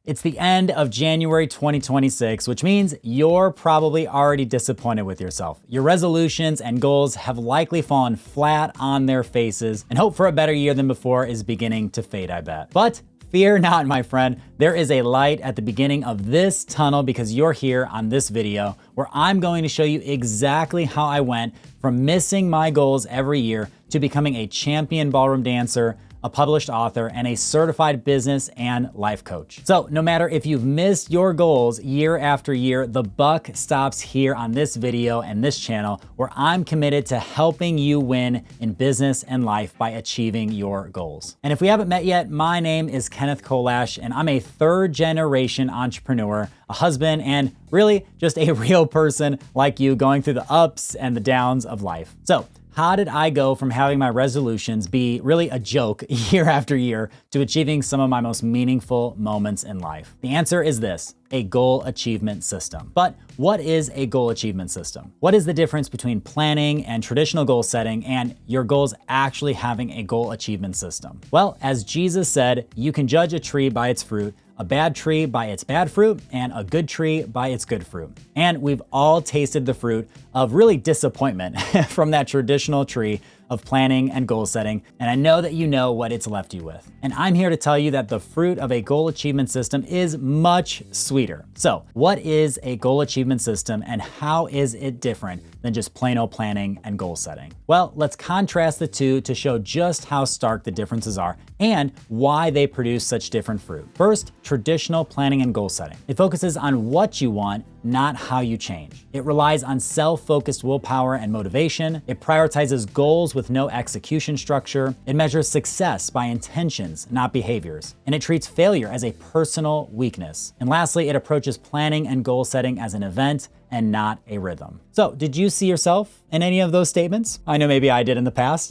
It's the end of January 2026, which means you're probably already disappointed with yourself. Your resolutions and goals have likely fallen flat on their faces, and hope for a better year than before is beginning to fade, I bet. But fear not, my friend. There is a light at the beginning of this tunnel because you're here on this video where I'm going to show you exactly how I went from missing my goals every year to becoming a champion ballroom dancer, a published author, and a certified business and life coach. So no matter if you've missed your goals year after year, the buck stops here on this video and this channel where I'm committed to helping you win in business and life by achieving your goals. And if we haven't met yet, my name is Kenneth Kolash, and I'm a third generation entrepreneur, a husband, and really just a real person like you going through the ups and the downs of life. So how did I go from having my resolutions be really a joke year after year to achieving some of my most meaningful moments in life? The answer is this: a goal achievement system. But what is a goal achievement system? What is the difference between planning and traditional goal setting and your goals actually having a goal achievement system? Well, as Jesus said, you can judge a tree by its fruit, a bad tree by its bad fruit, and a good tree by its good fruit. And we've all tasted the fruit of really disappointment from that traditional tree of planning and goal setting, and I know that you know what it's left you with. And I'm here to tell you that the fruit of a goal achievement system is much sweeter. So, what is a goal achievement system and how is it different than just plain old planning and goal setting? Well, let's contrast the two to show just how stark the differences are and why they produce such different fruit. First, traditional planning and goal setting. It focuses on what you want, not how you change. It relies on self-focused willpower and motivation. It prioritizes goals with no execution structure. It measures success by intentions, not behaviors. And it treats failure as a personal weakness. And lastly, it approaches planning and goal setting as an event and not a rhythm. So, did you see yourself in any of those statements? I know maybe I did in the past.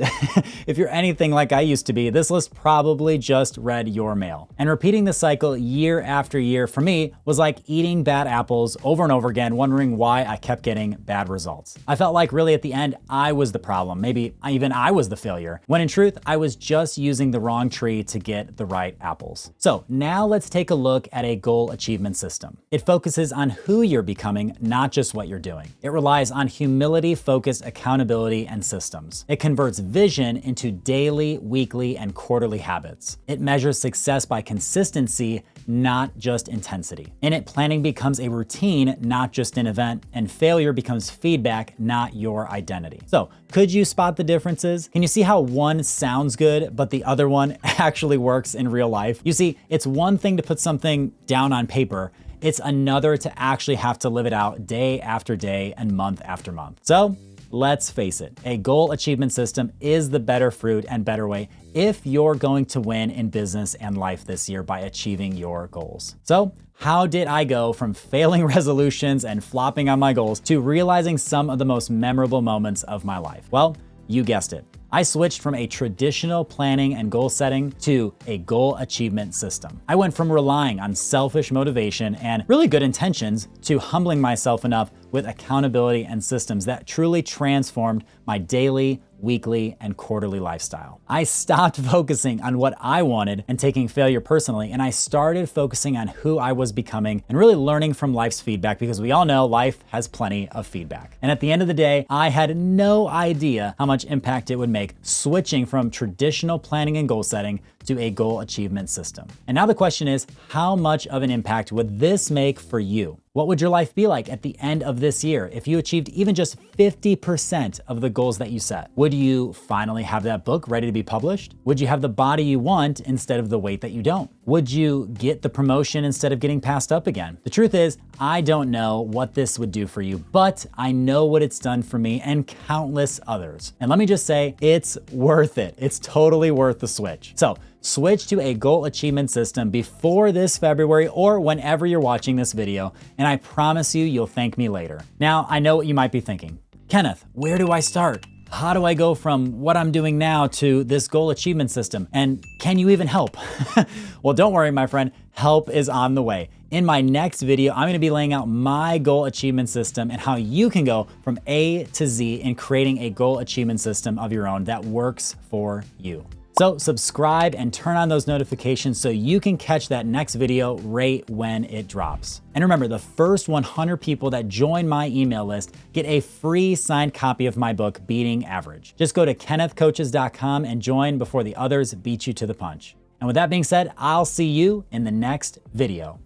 If you're anything like I used to be, this list probably just read your mail. And repeating the cycle year after year for me was like eating bad apples over and over again, wondering why I kept getting bad results. I felt like really at the end, I was the problem. Maybe even I was the failure, when in truth, I was just using the wrong tree to get the right apples. So now let's take a look at a goal achievement system. It focuses on who you're becoming, not just what you're doing. It relies on humility-focused accountability and systems. It converts vision into daily, weekly, and quarterly habits. It measures success by consistency, not just intensity. In it, planning becomes a routine, not just an event, and failure becomes feedback, not your identity. So, could you spot the differences? Can you see how one sounds good, but the other one actually works in real life? You see, it's one thing to put something down on paper. It's another to actually have to live it out day after day and month after month. So let's face it, a goal achievement system is the better fruit and better way if you're going to win in business and life this year by achieving your goals. So how did I go from failing resolutions and flopping on my goals to realizing some of the most memorable moments of my life? Well, you guessed it. I switched from a traditional planning and goal setting to a goal achievement system. I went from relying on selfish motivation and really good intentions to humbling myself enough with accountability and systems that truly transformed my daily, weekly, and quarterly lifestyle. I stopped focusing on what I wanted and taking failure personally, and I started focusing on who I was becoming and really learning from life's feedback, because we all know life has plenty of feedback. And at the end of the day, I had no idea how much impact it would make switching from traditional planning and goal setting to a goal achievement system. And now the question is, how much of an impact would this make for you? What would your life be like at the end of this year if you achieved even just 50% of the goals that you set? Would you finally have that book ready to be published? Would you have the body you want instead of the weight that you don't? Would you get the promotion instead of getting passed up again? The truth is, I don't know what this would do for you, but I know what it's done for me and countless others. And let me just say, it's worth it. It's totally worth the switch. So, switch to a goal achievement system before this February or whenever you're watching this video, and I promise you, you'll thank me later. Now, I know what you might be thinking. Kenneth, where do I start? How do I go from what I'm doing now to this goal achievement system? And can you even help? Well, don't worry, my friend. Help is on the way. In my next video, I'm gonna be laying out my goal achievement system and how you can go from A to Z in creating a goal achievement system of your own that works for you. So subscribe and turn on those notifications so you can catch that next video right when it drops. And remember, the first 100 people that join my email list get a free signed copy of my book, Beating Average. Just go to kennethcoaches.com and join before the others beat you to the punch. And with that being said, I'll see you in the next video.